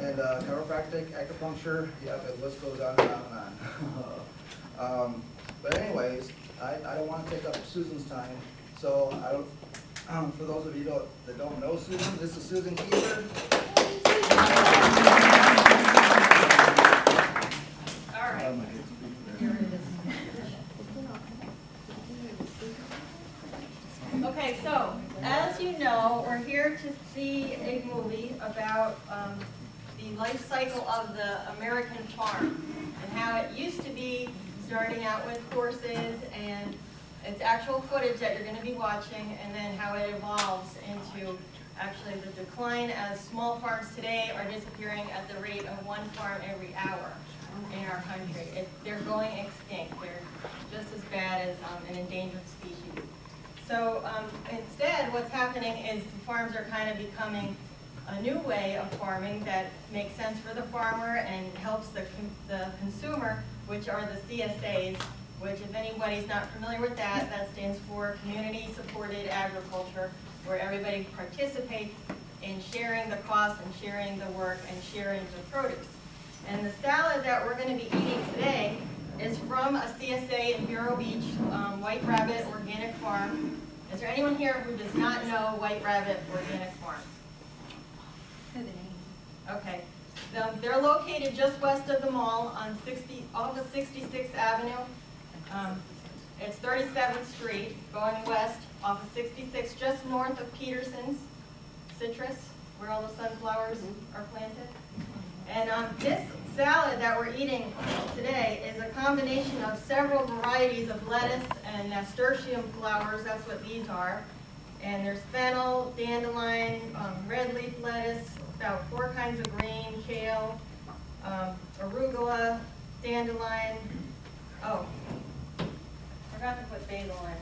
and chiropractic, acupuncture, yeah, the list goes on and on and on. But anyways, I don't want to take up Susan's time, so I don't, for those of you that don't know Susan, this is Susan Keeler. All right. Here it is. Okay, so as you know, we're here to see a movie about the life cycle of the American farm and how it used to be, starting out with horses, and it's actual footage that you're going to be watching, and then how it evolves into actually the decline as small farms today are disappearing at the rate of one farm every hour in our country. They're going extinct. They're just as bad as an endangered species. So instead, what's happening is the farms are kind of becoming a new way of farming that makes sense for the farmer and helps the consumer, which are the CSAs, which if anybody's not familiar with that, that stands for Community Supported Agriculture, where everybody participates in sharing the costs and sharing the work and sharing the produce. And the salad that we're going to be eating today is from a CSA in Vero Beach, White Rabbit Organic Farm. Is there anyone here who does not know White Rabbit Organic Farm? Okay. They're located just west of the mall on off of 66th Avenue. It's 37th Street, going west off of 66, just north of Peterson's Citrus, where all the sunflowers are planted. And this salad that we're eating today is a combination of several varieties of lettuce and nasturtium flowers. That's what these are. And there's fennel, dandelion, red leaf lettuce, about 4 kinds of green, kale, arugula, dandelion. Oh, forgot to put basil in.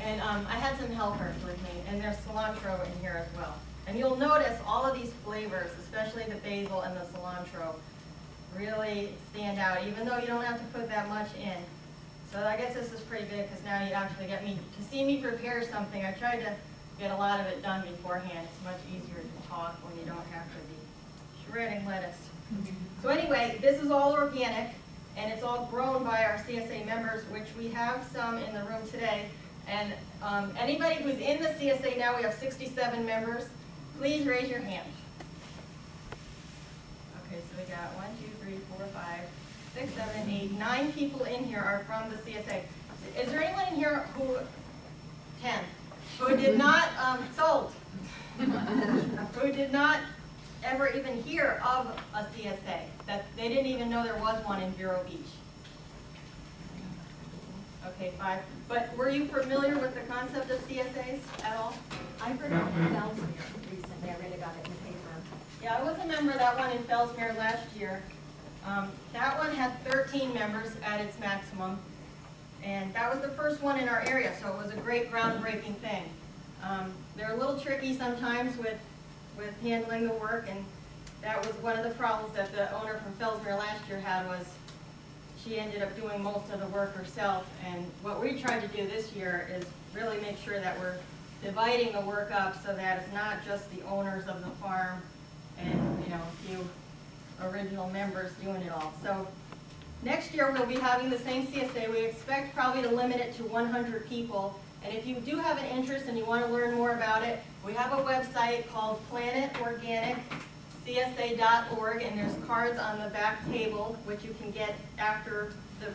And I had some helpers with me, and there's cilantro in here as well. And you'll notice all of these flavors, especially the basil and the cilantro, really stand out, even though you don't have to put that much in. So I guess this is pretty good because now you actually get me to see me prepare something. I tried to get a lot of it done beforehand. It's much easier to talk when you don't have to be shredding lettuce. So anyway, this is all organic, and it's all grown by our CSA members, which we have some in the room today. And anybody who's in the CSA now, we have 67 members. Please raise your hand. Okay, so we got 1, 2, 3, 4, 5, 6, 7, 8, 9 people in here are from the CSA. Is there anyone in here who, 10, who did not, sold, who did not ever even hear of a CSA, that they didn't even know there was one in Vero Beach? Okay, 5. But were you familiar with the concept of CSAs at all? I heard about Fellsmere recently. I read about it in the paper. Yeah, I was a member of that one in Fellsmere last year. That one had 13 members at its maximum, and that was the first one in our area, so it was a great groundbreaking thing. They're a little tricky sometimes with handling the work, and that was one of the problems that the owner from Fellsmere last year had, was she ended up doing most of the work herself. And what we tried to do this year is really make sure that we're dividing the work up so that it's not just the owners of the farm and a few original members doing it all. So next year we'll be having the same CSA. We expect probably to limit it to 100 people. And if you do have an interest and you want to learn more about it, we have a website called planetorganicCSA.org, and there's cards on the back table which you can get after the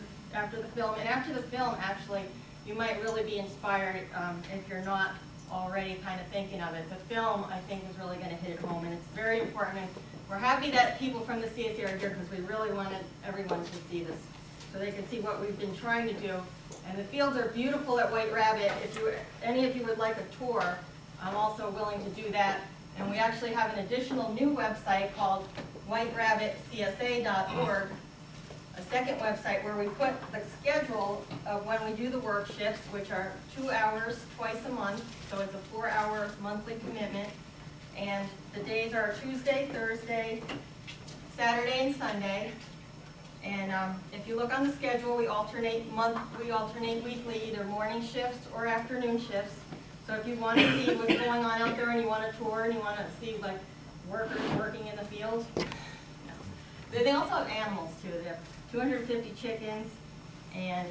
film. And after the film, actually, you might really be inspired if you're not already kind of thinking of it. The film, I think, is really going to hit it home, and it's very important. And we're happy that people from the CSA are here because we really wanted everyone to see this so they can see what we've been trying to do. And the fields are beautiful at White Rabbit. If any of you would like a tour, I'm also willing to do that. And we actually have an additional new website called whiterabbitcsa.org, a second website where we put the schedule of when we do the work shifts, which are 2 hours twice a month, so it's a 4-hour monthly commitment. And the days are Tuesday, Thursday, Saturday, and Sunday. And if you look on the schedule, we alternate weekly, either morning shifts or afternoon shifts. So if you want to see what's going on out there and you want a tour and you want to see like workers working in the field. No. They also have animals too. They have 250 chickens and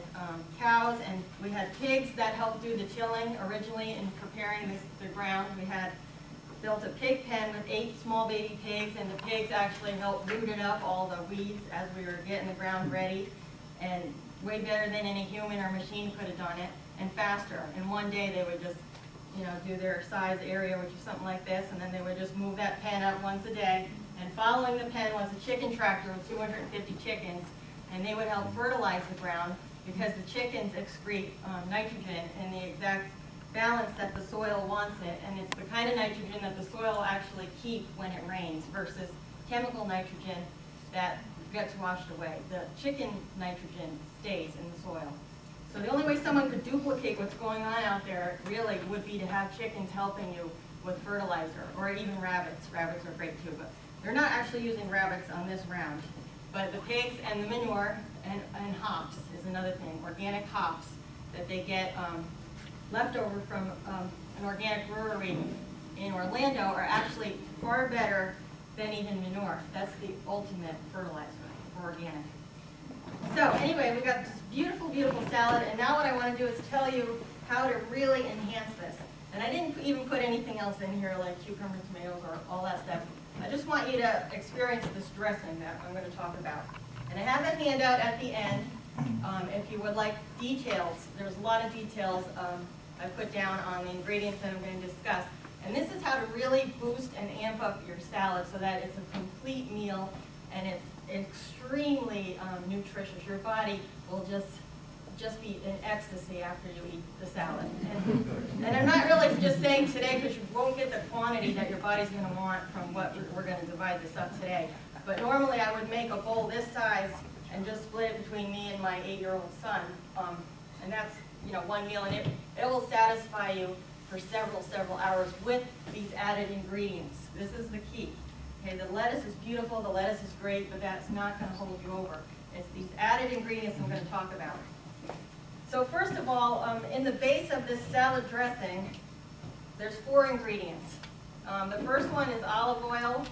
cows, and we had pigs that helped do the tilling originally in preparing the ground. We had built a pig pen with 8 small baby pigs, and the pigs actually helped rooted up all the weeds as we were getting the ground ready, and way better than any human or machine could have done it, and faster. In one day they would just, you know, do their size area, which is something like this, and then they would just move that pen up once a day. And following the pen was a chicken tractor with 250 chickens, and they would help fertilize the ground because the chickens excrete nitrogen in the exact balance that the soil wants it, and it's the kind of nitrogen that the soil will actually keep when it rains versus chemical nitrogen that gets washed away. The chicken nitrogen stays in the soil. So the only way someone could duplicate what's going on out there really would be to have chickens helping you with fertilizer, or even rabbits. Rabbits are great too, but they're not actually using rabbits on this round. But the pigs and the manure and hops is another thing, organic hops that they get leftover from an organic brewery in Orlando are actually far better than even manure. That's the ultimate fertilizer for organic. So anyway, we got this beautiful, beautiful salad, and now what I want to do is tell you how to really enhance this. And I didn't even put anything else in here like cucumber, tomatoes, or all that stuff. I just want you to experience this dressing that I'm going to talk about. And I have a handout at the end if you would like details. There's a lot of details I put down on the ingredients that I'm going to discuss. And this is how to really boost and amp up your salad so that it's a complete meal and it's extremely nutritious. Your body will just be in ecstasy after you eat the salad. And I'm not really just saying today because you won't get the quantity that your body's going to want from what we're going to divide this up today. But normally I would make a bowl this size and just split it between me and my 8-year-old son. And that's, you know, one meal, and it will satisfy you for several hours with these added ingredients. This is the key. Okay, the lettuce is beautiful, the lettuce is great, but that's not going to hold you over. It's these added ingredients I'm going to talk about. So first of all, in the base of this salad dressing, there's 4 ingredients. The first one is olive oil,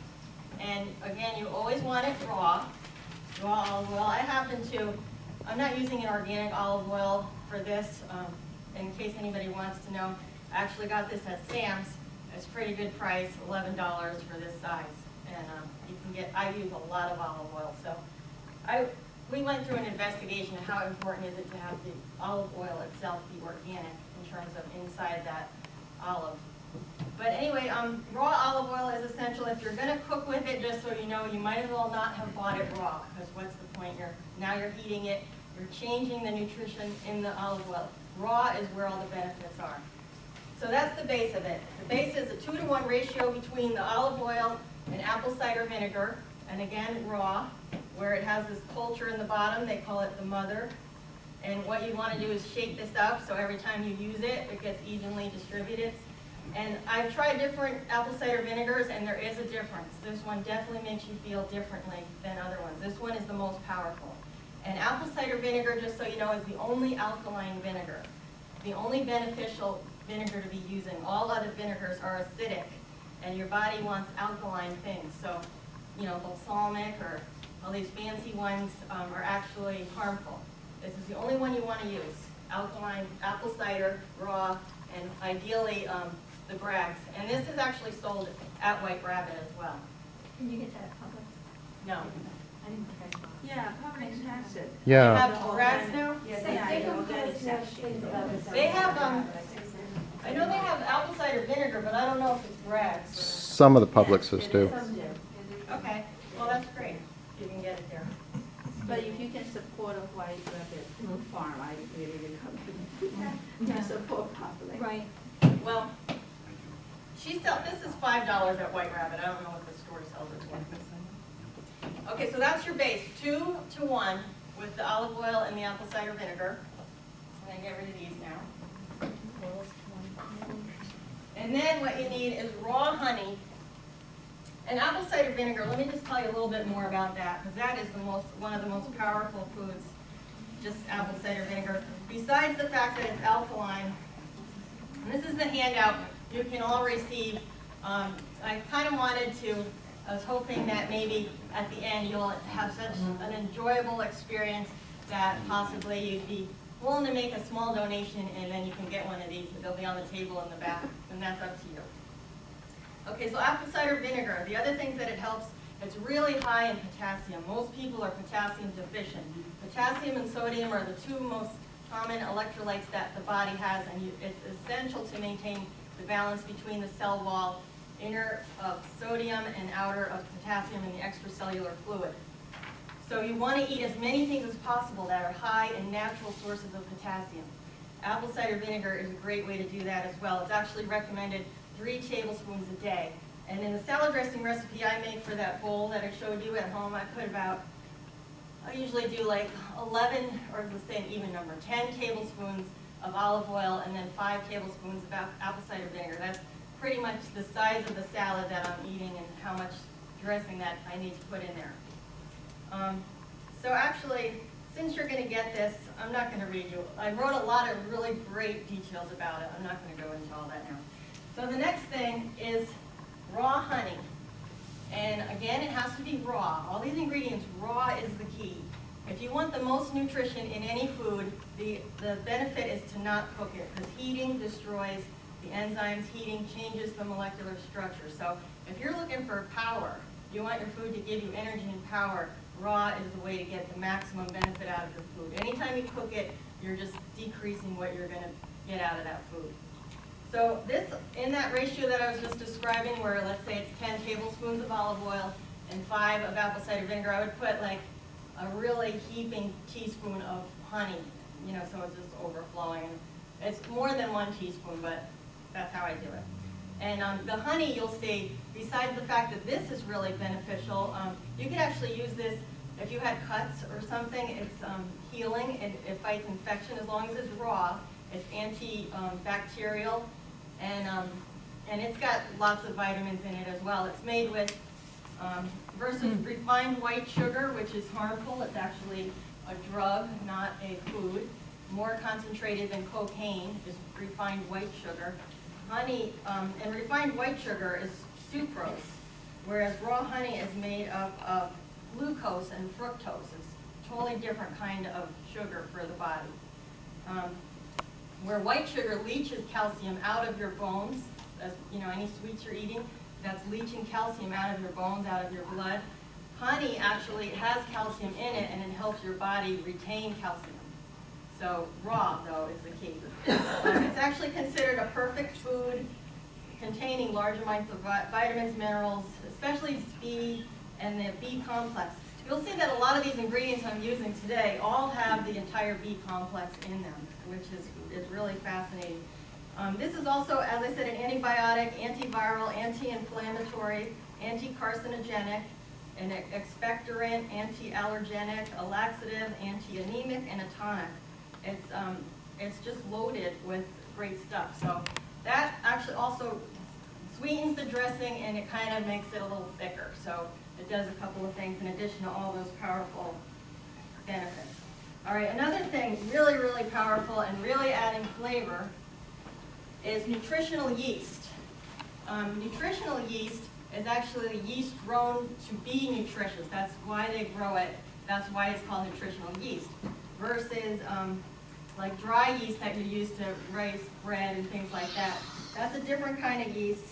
and again, you always want it raw olive oil. I'm not using an organic olive oil for this, in case anybody wants to know. I actually got this at Sam's. It's a pretty good price, $11 for this size. And you can get, I use a lot of olive oil. So we went through an investigation of how important is it to have the olive oil itself be organic in terms of inside that olive. But anyway, raw olive oil is essential. If you're going to cook with it, just so you know, you might as well not have bought it raw, because what's the point? Now you're heating it. You're changing the nutrition in the olive oil. Raw is where all the benefits are. So that's the base of it. The base is a 2-to-1 ratio between the olive oil and apple cider vinegar, and again, raw, where it has this culture in the bottom. They call it the mother. And what you want to do is shake this up so every time you use it, it gets evenly distributed. And I've tried different apple cider vinegars, and there is a difference. This one definitely makes you feel differently than other ones. This one is the most powerful. And apple cider vinegar, just so you know, is the only alkaline vinegar, the only beneficial vinegar to be using. All other vinegars are acidic, and your body wants alkaline things. So, you know, balsamic or all these fancy ones are actually harmful. This is the only one you want to use. Alkaline, apple cider, raw, and ideally the Bragg's. And this is actually sold at White Rabbit as well. Can you get that at Publix? No. I didn't think I saw it. Yeah, Publix has it. You Yeah, have Bragg's now? Yeah, They they don't don't get it. have things about this. They have, I know they have apple cider vinegar, but I don't know if it's Bragg's. some of the Publixes do. Some do. Okay, well, that's great. You can get it there. But if you can support a White Rabbit farm, I really recommend you support Publix. Right. Well, this is $5 at White Rabbit. I don't know what the store sells it for. Okay, so that's your base, 2-to-1 with the olive oil and the apple cider vinegar. I'm gonna get rid of these now. And then what you need is raw honey. And apple cider vinegar, let me just tell you a little bit more about that, because that is one of the most powerful foods, just apple cider vinegar. Besides the fact that it's alkaline, and this is the handout, you can all receive I kind of wanted to, I was hoping that maybe at the end you'll have such an enjoyable experience that possibly you'd be willing to make a small donation and then you can get one of these. They'll be on the table in the back, and that's up to you. Okay, so apple cider vinegar, the other things that it helps, it's really high in potassium. Most people are potassium deficient. Potassium and sodium are the two most common electrolytes that the body has, and it's essential to maintain the balance between the cell wall, inner of sodium and outer of potassium in the extracellular fluid. So you want to eat as many things as possible that are high in natural sources of potassium. Apple cider vinegar is a great way to do that as well. It's actually recommended 3 tablespoons a day. And in the salad dressing recipe I make for that bowl that I showed you at home, I put about, I usually do like 11, or let's say an even number, 10 tablespoons of olive oil and then 5 tablespoons of apple cider vinegar. That's pretty much the size of the salad that I'm eating and how much dressing that I need to put in there. So actually, since you're going to get this, I'm not going to read you. I wrote a lot of really great details about it. I'm not going to go into all that now. So the next thing is raw honey. And again, it has to be raw. All these ingredients, raw is the key. If you want the most nutrition in any food, the benefit is to not cook it, because heating destroys the enzymes. Heating changes the molecular structure. So if you're looking for power, you want your food to give you energy and power, raw is the way to get the maximum benefit out of your food. Anytime you cook it, you're just decreasing what you're going to get out of that food. So this, in that ratio that I was just describing, where let's say it's 10 tablespoons of olive oil and 5 of apple cider vinegar, I would put like a really heaping teaspoon of honey, you know, so it's just overflowing. It's more than 1 teaspoon, but that's how I do it. And the honey, you'll see, besides the fact that this is really beneficial, you could actually use this if you had cuts or something. It's healing, it fights infection as long as it's raw. It's antibacterial, and it's got lots of vitamins in it as well. It's made with, versus refined white sugar, which is harmful. It's actually a drug, not a food. More concentrated than cocaine is refined white sugar. Honey, and refined white sugar is sucrose, whereas raw honey is made of glucose and fructose. It's a totally different kind of sugar for the body. Where white sugar leaches calcium out of your bones, as, you know, any sweets you're eating, that's leaching calcium out of your bones, out of your blood. Honey actually has calcium in it, and it helps your body retain calcium. So raw, though, is the key. It's actually considered a perfect food containing large amounts of vitamins, minerals, especially B and the B complex. You'll see that a lot of these ingredients I'm using today all have the entire B complex in them, which is really fascinating. This is also, as I said, an antibiotic, antiviral, anti-inflammatory, anti-carcinogenic, an expectorant, anti-allergenic, a laxative, anti-anemic, and a tonic. It's just loaded with great stuff. So that actually also sweetens the dressing, and it kind of makes it a little thicker. So it does a couple of things in addition to all those powerful benefits. All right, another thing really, really powerful and really adding flavor is nutritional yeast. Nutritional yeast is actually yeast grown to be nutritious. That's why they grow it. That's why it's called nutritional yeast. Versus like dry yeast that you use to raise bread and things like that. That's a different kind of yeast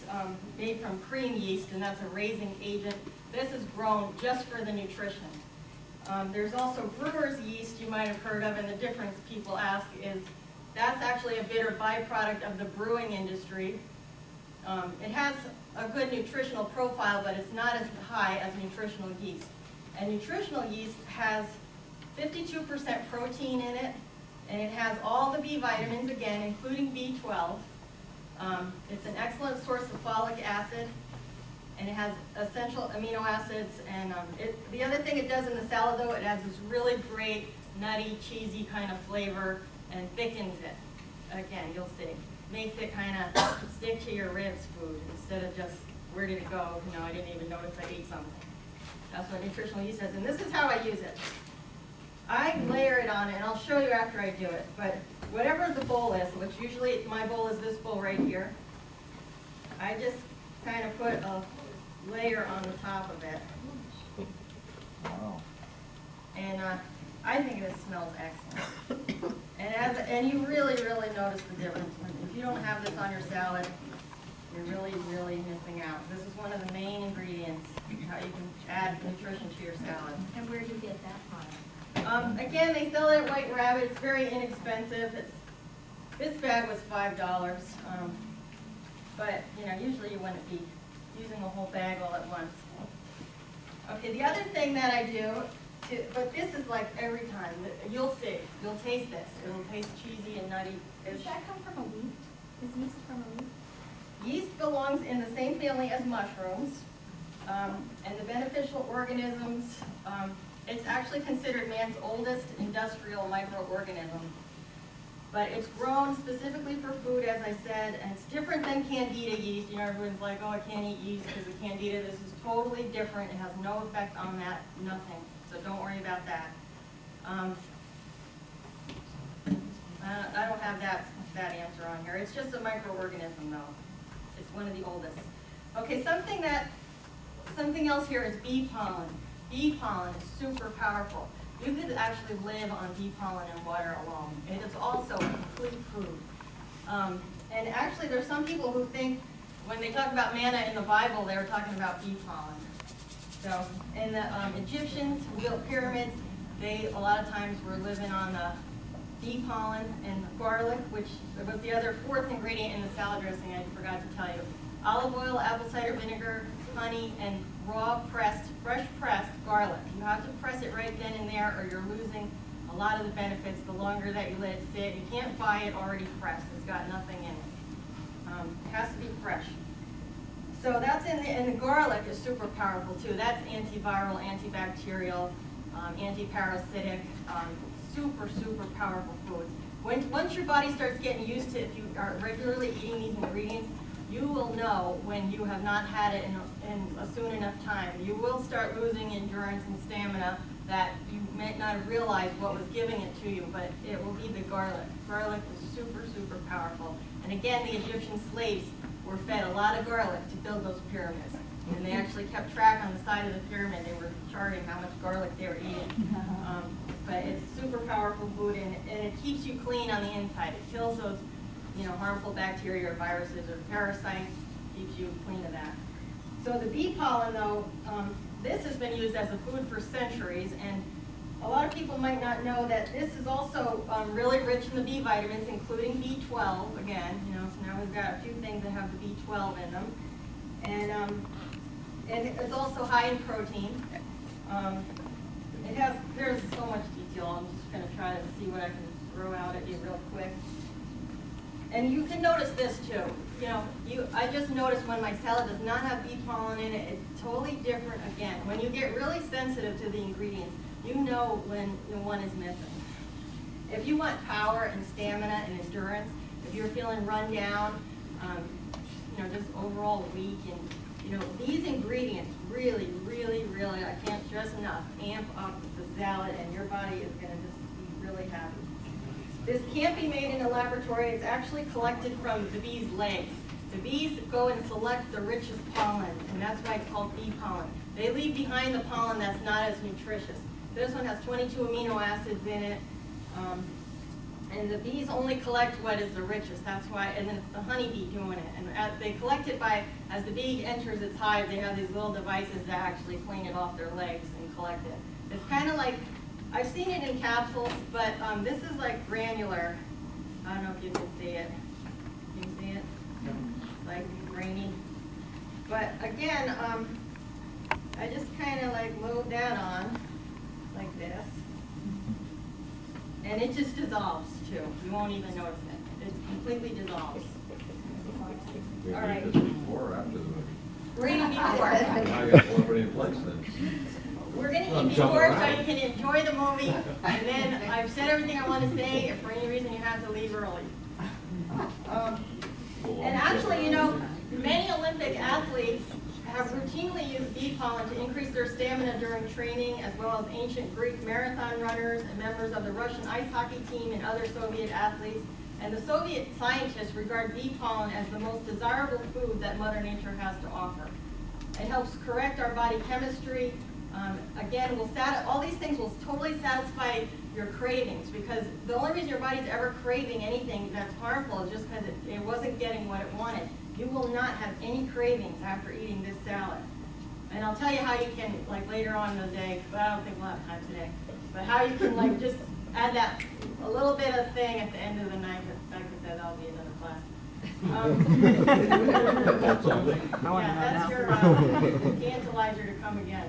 made from cream yeast, and that's a raising agent. This is grown just for the nutrition. There's also brewer's yeast you might have heard of, and the difference people ask is that's actually a bitter byproduct of the brewing industry. It has a good nutritional profile, but it's not as high as nutritional yeast. And nutritional yeast has 52% protein in it, and it has all the B vitamins, again, including B12. It's an excellent source of folic acid, and it has essential amino acids. And the other thing it does in the salad, though, it adds this really great, nutty, cheesy kind of flavor and thickens it. Again, you'll see. Makes it kind of stick to your ribs food instead of just, where did it go? You know, I didn't even notice I ate something. That's what nutritional yeast does, and this is how I use it. I layer it on, and I'll show you after I do it, but whatever the bowl is, which usually my bowl is this bowl right here, I just kind of put a layer on the top of it. Wow. And I think it smells excellent. And you really, really notice the difference. If you don't have this on your salad, you're really, really missing out. This is one of the main ingredients, how you can add nutrition to your salad. And where do you get that from? Again, they sell it at White Rabbit. It's very inexpensive. This bag was $5. But, you know, usually you wouldn't be using a whole bag all at once. Okay, the other thing that I do, but this is like every time, you'll see, you'll taste this. It'll taste cheesy and nutty. Does that come from a wheat? Is yeast from a wheat? Yeast belongs in the same family as mushrooms, and the beneficial organisms, it's actually considered man's oldest industrial microorganism. But it's grown specifically for food, as I said, and it's different than candida yeast. You know, everyone's like, oh, I can't eat yeast because of candida. This is totally different. It has no effect on that, nothing. So don't worry about that. I don't have that answer on here. It's just a microorganism, though. It's one of the oldest. Okay, something else here is bee pollen. Bee pollen is super powerful. You could actually live on bee pollen and water alone. It is also a complete food. And actually, there's some people who think when they talk about manna in the Bible, they were talking about bee pollen. So, and the Egyptians who built pyramids, they a lot of times were living on the bee pollen and garlic, which was the other fourth ingredient in the salad dressing I forgot to tell you. Olive oil, apple cider vinegar, honey, and raw pressed, fresh pressed garlic. You have to press it right then and there or you're losing a lot of the benefits the longer that you let it sit. You can't buy it already pressed. It's got nothing in it. It has to be fresh. So that's and the garlic is super powerful too. That's antiviral, antibacterial, antiparasitic, super, super powerful food. Once your body starts getting used to it, if you are regularly eating these ingredients, you will know when you have not had it in a soon enough time. You will start losing endurance and stamina that you might not have realized what was giving it to you, but it will be the garlic. Garlic is super, super powerful. And again, the Egyptian slaves were fed a lot of garlic to build those pyramids. And they actually kept track on the side of the pyramid. They were charting how much garlic they were eating. But it's super powerful food, and it keeps you clean on the inside. It kills those, harmful bacteria or viruses or parasites, keeps you clean of that. So the bee pollen, though, this has been used as a food for centuries, and a lot of people might not know that this is also really rich in the B vitamins, including B12. Again, so now we've got a few things that have the B12 in them, and it's also high in protein. There's so much detail. I'm just going to try to see what I can throw out at you real quick. And you can notice this too. I just noticed when my salad does not have bee pollen in it, it's totally different again. When you get really sensitive to the ingredients, you know when one is missing. If you want power and stamina and endurance, if you're feeling run down, just overall weak, and these ingredients really, really, really, I can't stress enough, amp up the salad, and your body is going to just be really happy. This can't be made in a laboratory. It's actually collected from the bees' legs. The bees go and select the richest pollen, and that's why it's called bee pollen. They leave behind the pollen that's not as nutritious. This one has 22 amino acids in it, and the bees only collect what is the richest. That's why, and then it's the honeybee doing it. And they collect it as the bee enters its hive, they have these little devices that actually clean it off their legs and collect it. It's kind of like, I've seen it in capsules, but this is like granular. I don't know if you can see it. Can you see it? It's like grainy. But again, I just kind of like load that on like this. And it just dissolves too. You won't even notice it. It completely dissolves. We All need right. this before or after the movie? We're gonna eat before. Now I got everybody in place then. We're gonna I'm eat jumping before so around. you can enjoy the movie. And then I've said everything I want to say. If for any reason you have to leave early. And actually, many Olympic athletes have routinely used bee pollen to increase their stamina during training, as well as ancient Greek marathon runners and members of the Russian ice hockey team and other Soviet athletes. And the Soviet scientists regard bee pollen as the most desirable food that Mother Nature has to offer. It helps correct our body chemistry. Again, all these things will totally satisfy your cravings, because the only reason your body's ever craving anything that's harmful is just because it wasn't getting what it wanted. You will not have any cravings after eating this salad. And I'll tell you how you can, like later on in the day, but I don't think we'll have time today, but how you can like just add that, a little bit of thing at the end of the night, but like I said, that'll be another class. Yeah, that's your tantalizer to come again.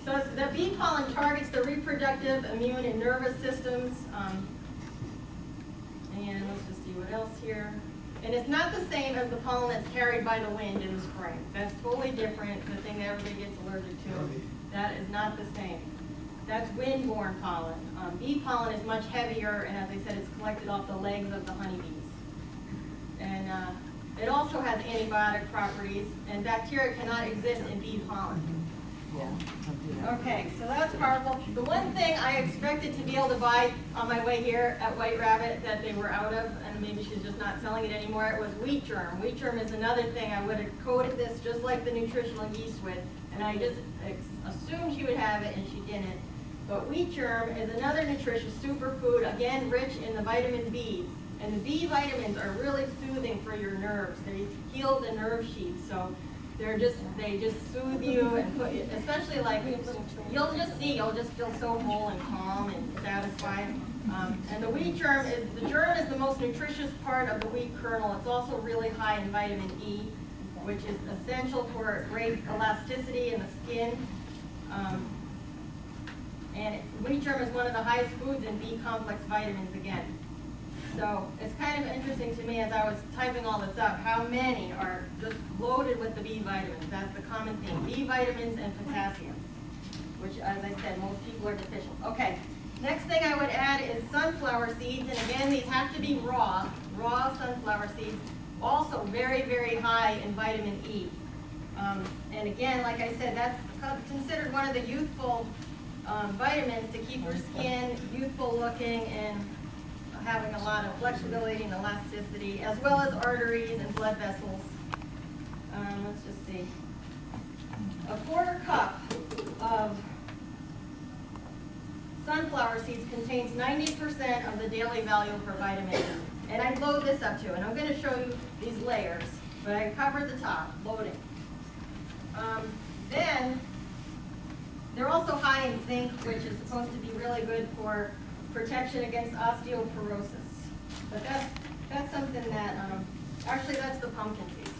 So the bee pollen targets the reproductive, immune, and nervous systems. And let's just see what else here. And it's not the same as the pollen that's carried by the wind in the spring. That's totally different, the thing that everybody gets allergic to. That is not the same. That's wind-borne pollen. Bee pollen is much heavier, and as I said, it's collected off the legs of the honeybees. And it also has antibiotic properties, and bacteria cannot exist in bee pollen. Okay, so that's powerful. The one thing I expected to be able to buy on my way here at White Rabbit that they were out of, and maybe she's just not selling it anymore, it was wheat germ. Wheat germ is another thing I would have coated this just like the nutritional yeast with, and I just assumed she would have it, and she didn't. But wheat germ is another nutritious superfood, again, rich in the vitamin Bs. And the B vitamins are really soothing for your nerves. They heal the nerve sheath, so they just soothe you and put you, especially like, you'll just feel so whole and calm and satisfied. And the wheat germ is the most nutritious part of the wheat kernel. It's also really high in vitamin E, which is essential for great elasticity in the skin. And wheat germ is one of the highest foods in B complex vitamins again. So it's kind of interesting to me as I was typing all this up, how many are just loaded with the B vitamins. That's the common theme, B vitamins and potassium, which, as I said, most people are deficient. Okay, next thing I would add is sunflower seeds, and again, these have to be raw sunflower seeds, also very, very high in vitamin E. And again, like I said, that's considered one of the youthful vitamins to keep your skin youthful looking and having a lot of flexibility and elasticity, as well as arteries and blood vessels. Let's just see. A quarter cup of sunflower seeds contains 90% of the daily value for vitamin E. And I load this up too, and I'm going to show you these layers, but I covered the top, loading. Then, they're also high in zinc, which is supposed to be really good for protection against osteoporosis. But that's something that, actually that's the pumpkin seeds.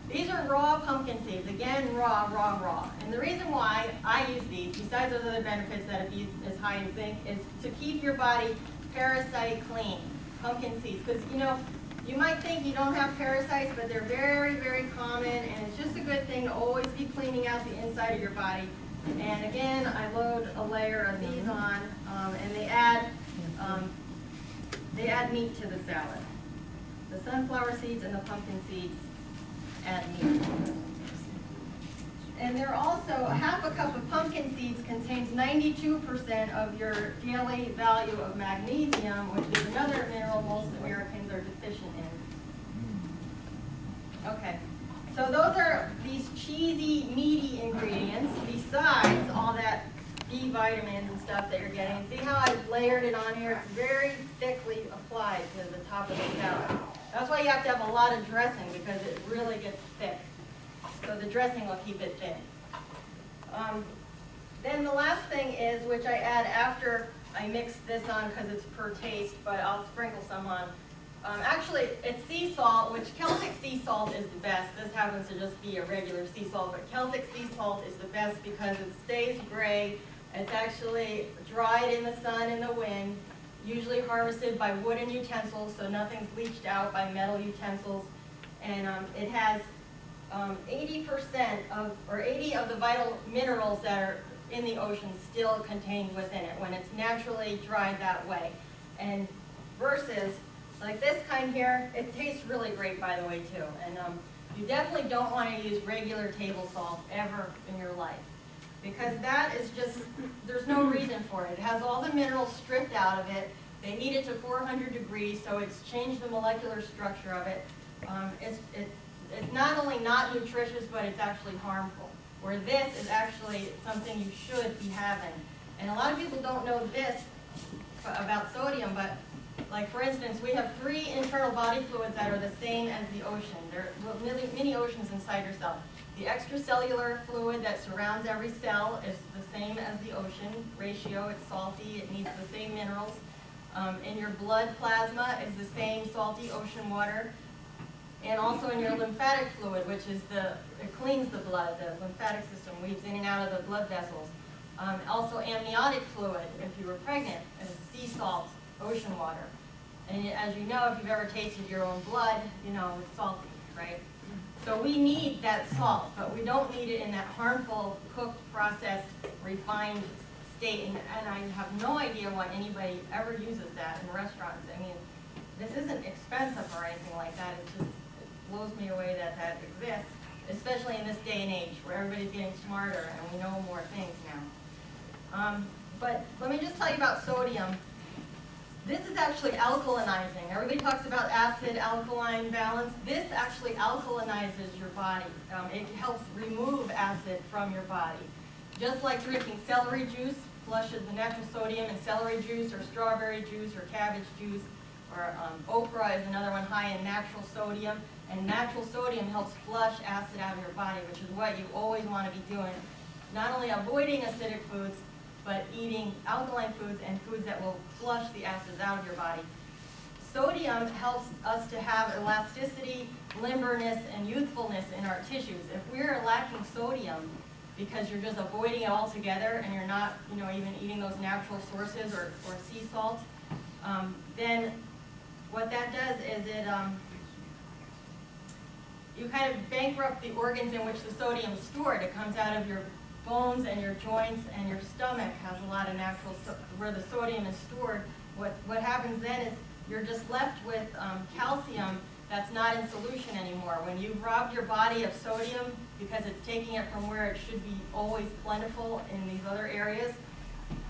These are raw pumpkin seeds, again, raw. And the reason why I use these, besides those other benefits that is high in zinc, is to keep your body parasite clean, pumpkin seeds. Because, you might think you don't have parasites, but they're very, very common, and it's just a good thing to always be cleaning out the inside of your body. And again, I load a layer of these on, and they add meat to the salad. The sunflower seeds and the pumpkin seeds add meat. And they're also, half a cup of pumpkin seeds contains 92% of your daily value of magnesium, which is another mineral most Americans are deficient in. Okay. So those are these cheesy, meaty ingredients, besides all that B vitamins and stuff that you're getting. See how I've layered it on here? It's very thickly applied to the top of the salad. That's why you have to have a lot of dressing, because it really gets thick. So the dressing will keep it thin. Then the last thing is, which I add after I mix this on because it's per taste, but I'll sprinkle some on. Actually, it's sea salt, which Celtic sea salt is the best. This happens to just be a regular sea salt, but Celtic sea salt is the best because it stays gray. It's actually dried in the sun and the wind, usually harvested by wooden utensils, so nothing's leached out by metal utensils. And it has 80% or 80 of the vital minerals that are in the ocean still contained within it when it's naturally dried that way. And versus like this kind here, it tastes really great, by the way, too. And you definitely don't want to use regular table salt ever in your life, because that is just, there's no reason for it. It has all the minerals stripped out of it. They heat it to 400 degrees, so it's changed the molecular structure of it. It's not only not nutritious, but it's actually harmful. Where this is actually something you should be having. And a lot of people don't know this about sodium, but like for instance, we have 3 internal body fluids that are the same as the ocean. There are many oceans inside your cell. The extracellular fluid that surrounds every cell is the same as the ocean ratio. It's salty, it needs the same minerals. In your blood plasma is the same salty ocean water. And also in your lymphatic fluid, which is it cleans the blood, the lymphatic system weaves in and out of the blood vessels. Also amniotic fluid, if you were pregnant, is sea salt, ocean water. And as you know, if you've ever tasted your own blood, you know it's salty, right? So we need that salt, but we don't need it in that harmful, cooked, processed, refined state. And I have no idea why anybody ever uses that in restaurants. I mean, this isn't expensive or anything like that. It blows me away that that exists, especially in this day and age where everybody's getting smarter and we know more things now. But let me just tell you about sodium. This is actually alkalinizing. Everybody talks about acid-alkaline balance. This actually alkalinizes your body. It helps remove acid from your body. Just like drinking celery juice flushes the natural sodium in celery juice or strawberry juice or cabbage juice, or okra is another one high in natural sodium. And natural sodium helps flush acid out of your body, which is what you always want to be doing. Not only avoiding acidic foods, but eating alkaline foods and foods that will flush the acids out of your body. Sodium helps us to have elasticity, limberness, and youthfulness in our tissues. If we're lacking sodium because you're just avoiding it altogether and you're not, even eating those natural sources or sea salt, then what that does is you kind of bankrupt the organs in which the sodium is stored. It comes out of your bones and your joints, and your stomach has a lot of natural, where the sodium is stored. What happens then is you're just left with calcium that's not in solution anymore. When you've robbed your body of sodium because it's taking it from where it should be always plentiful in these other areas,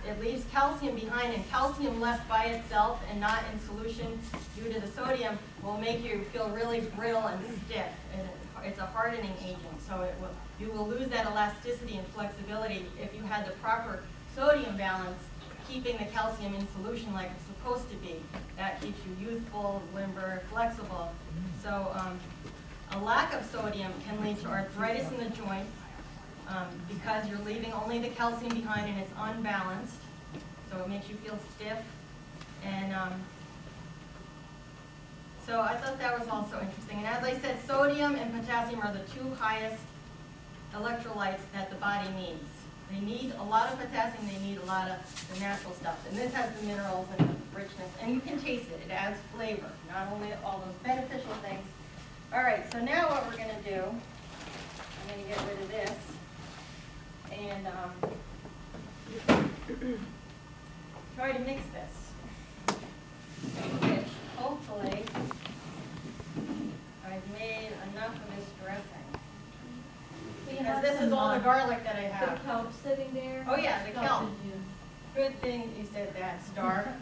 it leaves calcium behind, and calcium left by itself and not in solution due to the sodium will make you feel really brittle and stiff. And it's a hardening agent, so you will lose that elasticity and flexibility if you had the proper sodium balance, keeping the calcium in solution like it's supposed to be. That keeps you youthful, limber, flexible. So a lack of sodium can lead to arthritis in the joints because you're leaving only the calcium behind and it's unbalanced. So it makes you feel stiff. And so I thought that was also interesting. And as I said, sodium and potassium are the 2 highest electrolytes that the body needs. They need a lot of potassium, they need a lot of the natural stuff. And this has the minerals and the richness, and you can taste it. It adds flavor, not only all those beneficial things. All right, so now what we're gonna do, I'm gonna get rid of this, and try to mix this, which hopefully I've made enough of this dressing. Because this is all the garlic that I have. The kelp sitting there. Oh yeah, the kelp. Good thing you said that, Star.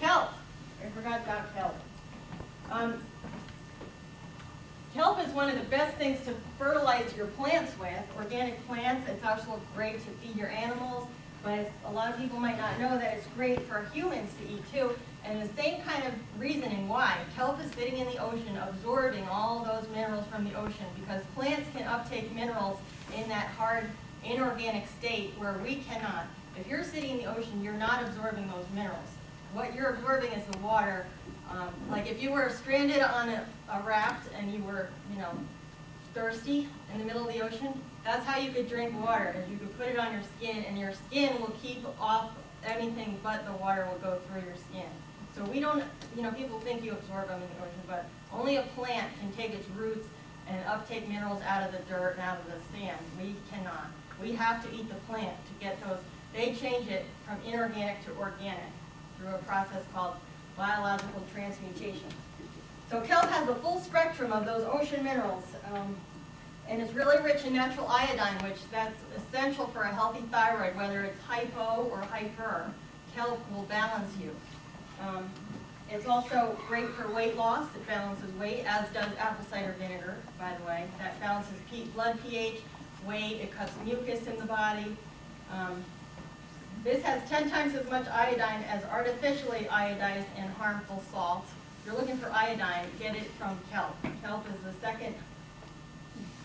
Kelp. I forgot about kelp. Kelp is one of the best things to fertilize your plants with, organic plants. It's also great to feed your animals, but a lot of people might not know that it's great for humans to eat too. And the same kind of reasoning why. Kelp is sitting in the ocean, absorbing all those minerals from the ocean, because plants can uptake minerals in that hard, inorganic state where we cannot. If you're sitting in the ocean, you're not absorbing those minerals. What you're absorbing is the water. Like if you were stranded on a raft and you were, thirsty in the middle of the ocean, that's how you could drink water. Is you could put it on your skin, and your skin will keep off anything but the water will go through your skin. So we don't, people think you absorb them in the ocean, but only a plant can take its roots and uptake minerals out of the dirt and out of the sand. We cannot. We have to eat the plant to get those. They change it from inorganic to organic through a process called biological transmutation. So kelp has the full spectrum of those ocean minerals, and it's really rich in natural iodine, which that's essential for a healthy thyroid, whether it's hypo or hyper. Kelp will balance you. It's also great for weight loss. It balances weight, as does apple cider vinegar, by the way. That balances blood pH, weight, it cuts mucus in the body. This has 10 times as much iodine as artificially iodized and harmful salts. If you're looking for iodine, get it from kelp. Kelp is the second,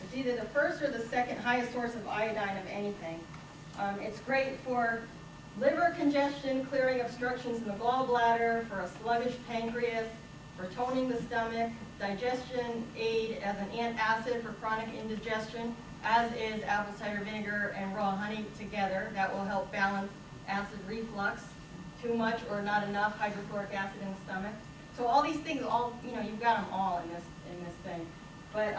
it's either the first or the second highest source of iodine of anything. It's great for liver congestion, clearing obstructions in the gallbladder, for a sluggish pancreas, for toning the stomach, digestion aid as an antacid for chronic indigestion, as is apple cider vinegar and raw honey together. That will help balance acid reflux, too much or not enough hydrochloric acid in the stomach. So all these things, you've got them all in this thing. But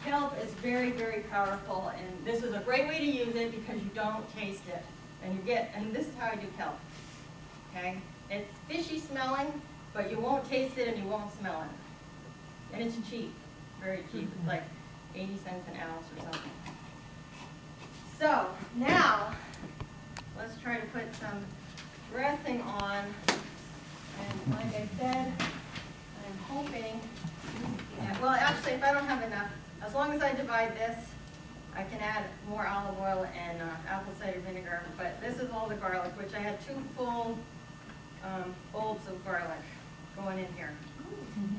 kelp is very, very powerful, and this is a great way to use it because you don't taste it. And this is how I do kelp, okay? It's fishy smelling, but you won't taste it and you won't smell it. And it's cheap, very cheap. It's like 80 cents an ounce or something. So now, let's try to put some dressing on. And like I said, I'm hoping, well, actually, if I don't have enough, as long as I divide this, I can add more olive oil and apple cider vinegar, but this is all the garlic, which I had 2 full bulbs of garlic going in here.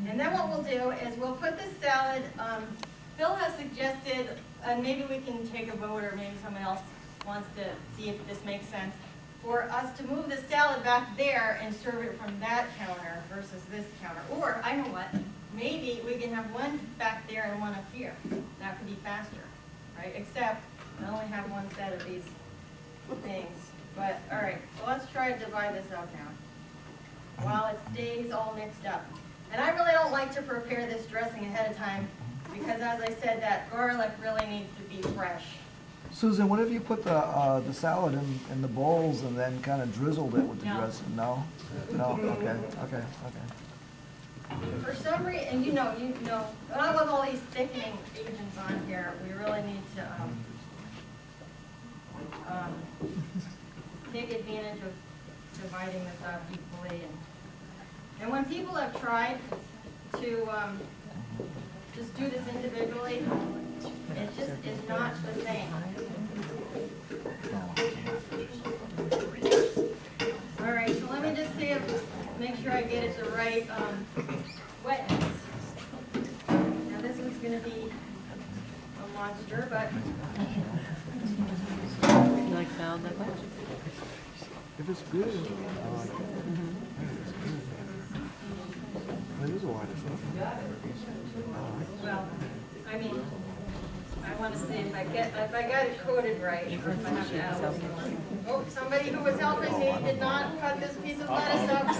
And then what we'll do is we'll put this salad, Phil has suggested, and maybe we can take a vote, or maybe someone else wants to see if this makes sense, for us to move the salad back there and serve it from that counter versus this counter. Or, I know what, maybe we can have one back there and one up here. That could be faster. Right, except I only have one set of these things. But, all right, so let's try to divide this out now while it stays all mixed up. And I really don't like to prepare this dressing ahead of time because, as I said, that garlic really needs to be fresh. Susan, what if you put the salad in the bowls and then kind of drizzled it with the No. dressing? No? No? Okay. For some reason, you know, not with all these thickening agents on here, we really need to take advantage of dividing this up equally. And when people have tried to just do this individually, it just is not the same. All right, so let me just see make sure I get it the right wetness. Now this is going to be a monster, but You like salad that much? If it's good, I like it. It's good. It is a lot of stuff. well, I mean, I want to see if I got it coated right, or if I have to add a little more. Oh, somebody who was helping me did not cut this piece of lettuce up. No,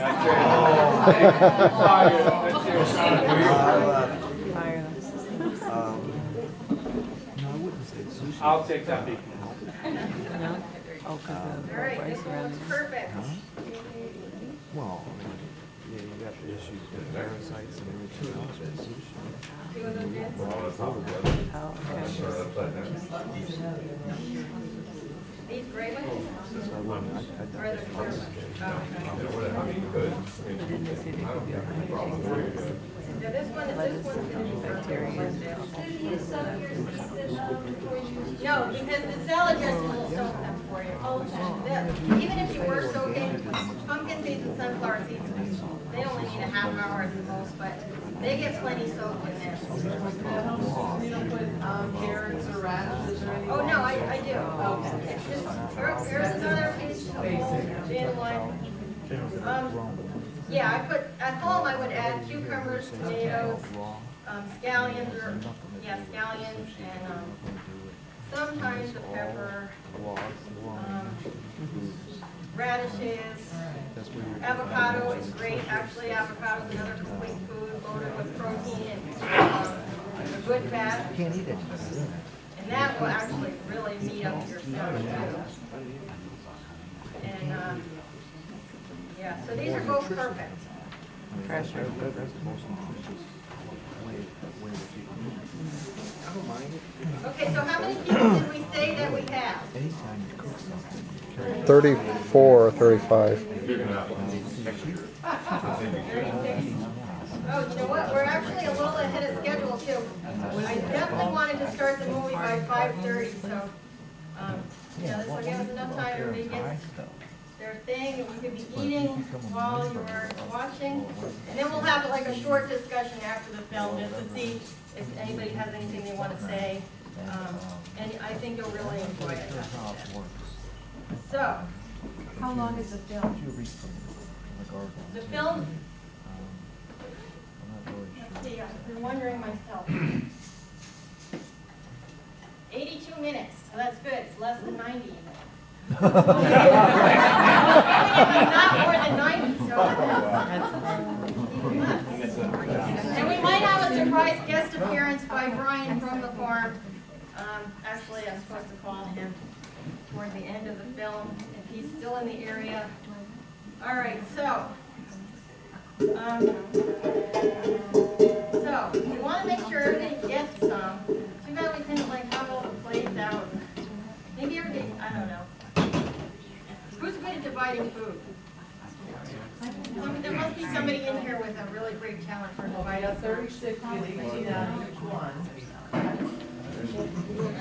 I wouldn't say sushi. I'll take that. No? Oh, because the All right, rice this around looks it. perfect. Well, I mean, yeah, you got the issues with parasites and everything else with sushi. See what those did? Oh, okay. These gray ones? So I wouldn't, I Or the clear ones? Oh, But then they say there could be a hundred yeah, this one's gonna be bacteria. No, because the salad dressing will soak them for you. Even if you were soaking pumpkin seeds and sunflower seeds, they only need a half hour at the most, but they get plenty soaked in this. You don't put carrots or radishes or anything? Oh, no, I do. It's just, here's another piece of dandelion. Yeah, I put, at home I would add cucumbers, tomatoes, scallions, scallions, and sometimes the pepper, radishes, avocado is great. Actually, avocado is another complete food loaded with protein and a good fat. can't eat it. And that will actually really meat up your salad too. And, yeah, so these are both perfect. Pressure. That's the most nutritious. I don't mind it. Okay, so how many people did we say that we have? Anytime you cook something. 34 or 35. Oh, you know what, we're actually a little ahead of schedule too. I definitely wanted to start the movie by 5:30, so, yeah, this will give us enough time, everybody gets their thing, and we could be eating while you are watching. And then we'll have like a short discussion after the film, just to see if anybody has anything they want to say. And I think you'll really enjoy it. So, How long is the film? the film, let's see, I've been wondering myself. 82 minutes, so that's good, it's less than 90. Not more than 90, so even less. And we might have a surprise guest appearance by Brian from the farm. Actually, I'm supposed to call him toward the end of the film, if he's still in the area. All right, so we want to make sure everybody gets some. Too bad we couldn't like have all the plates out. Maybe everybody, I don't know. Who's good at dividing food? There must be somebody in here with a really great talent for I dividing got food. 36 with 18 on each one. I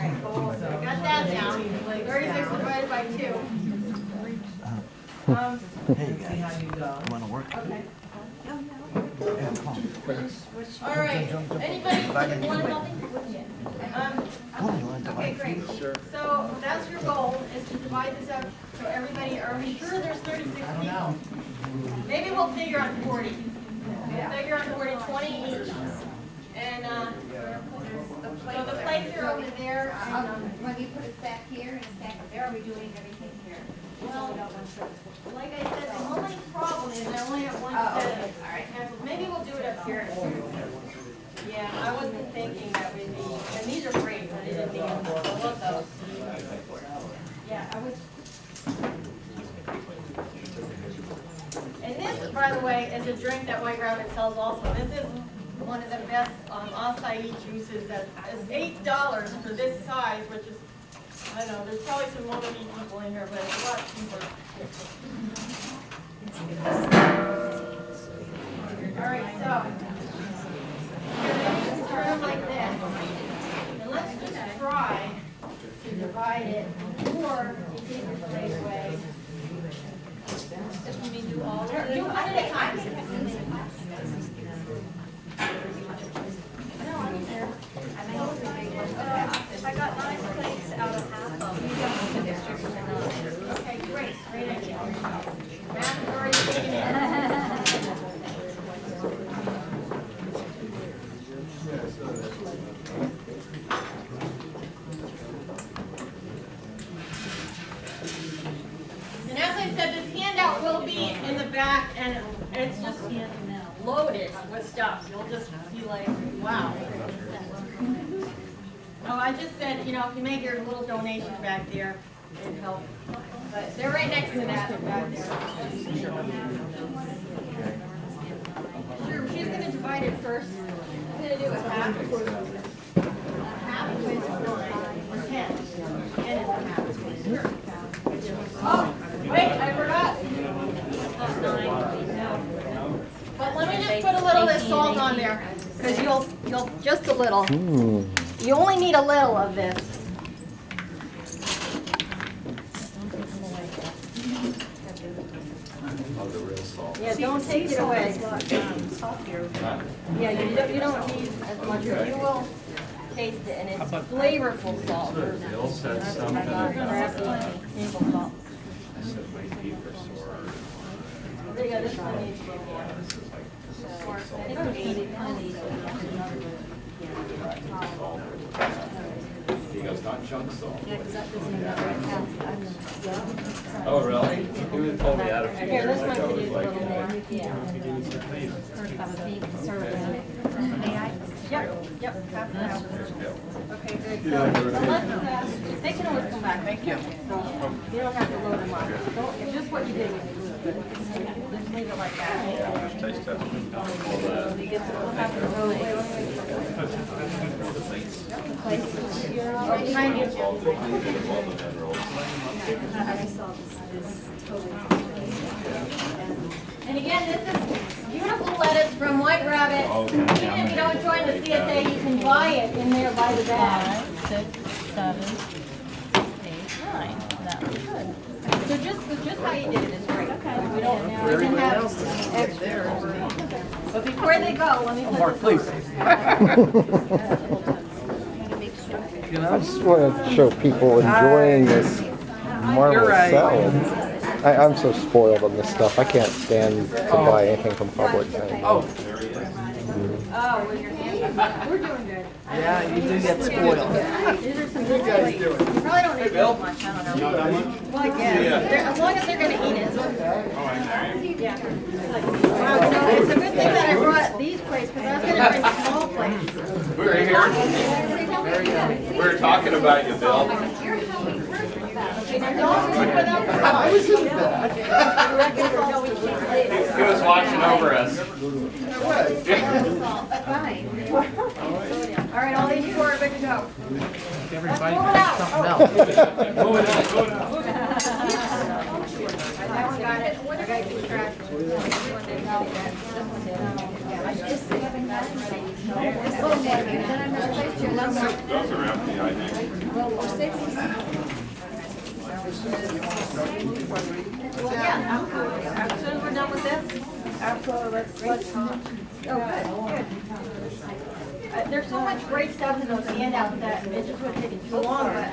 got that down. 36 divided by 2. Hey See guys, how you go. you wanna work? Okay. Yeah, come on. All right. Anybody want to help me? Come on, you wanna Okay, divide great. food? So that's your goal, is to divide this up so everybody, are we sure there's 36 people? Maybe we'll figure on 40. We'll figure on 40, 20 each. And, so the plates are over there. And, When you put a stack here and a stack there, are we doing everything here? well, Without one service? like I said, the only problem is I only have one set of pencils. Maybe we'll do it up here. Yeah, I wasn't thinking that would be, and these are great, but it didn't need them. I love those. Yeah, I was. And this, by the way, is a drink that White Rabbit sells also. This is one of the best acai juices that is $8 for this size, which is, I don't know, there's probably some older people in here, but it's a lot cheaper. All right, so you're going to turn them like this. And let's just try to divide it, or you take your plate away. Just do all of it. Do one at a time. No, I don't care. If I got 9 plates out of half of them, Okay, great, great idea. Matt is already taken it. And as I said, this handout will be in the back, and it's just loaded with stuff. You'll just be like, wow. Oh, I just said, you know, if you make your little donation back there, it'd help. But they're right next to that back there. Sure, she's gonna divide it first. I'm gonna do a half. Half is 9 or 10. And it's a half. Sure. Oh, wait, I forgot. It's not 9. No. But let me just put a little of this salt on there, because you'll just a little. You only need a little of this. Yeah, don't take it away. Yeah, you don't need as much, but you will taste it, and it's flavorful salt. Bill said That's what I something got. about, That's table salt. I said my feet were sore. Yeah, this one needs to go more. He goes, not junk salt. yeah, because that doesn't matter. Oh, really? He would have told me that a few Here, years this one ago. could It use was a like, little more. I was being conservative. May I? Yep, half an hour. Okay, good. So let's, they can always come back. Thank you. So you don't have to load them up. Just what you did with the Just leave it like that. Taste test. Behind you. And again, this is beautiful lettuce from White Rabbit. Even if you don't join the CSA, you can buy it in there by the bag. 5, 6, 7, 8, 9. That was good. So just how you did it is great. Okay. We don't now we can have extra. But before they go, let me put Mark, please. I just want to show people enjoying this marvelous right. salad. I'm so spoiled on this stuff. I can't stand to buy anything from Publix anymore. Oh, Oh, with your hands? We're doing good. yeah, you do get spoiled. These are some good guys doing. You probably don't need this much, I don't know. Well, I guess, as long as they're gonna eat it. Yeah. Wow, you know, it's a good thing that I brought these plates, because I was gonna bring small plates. We were here. We were talking about you, Bill. I was in that. He was watching over us. All right, all these four are good to go. Everybody Let's has something else. That one got it. I gotta keep track. Those are empty, I think. Well, yeah, as soon as we're done with this. Let's oh, good. There's so much great stuff in those handouts that it just would take too long, but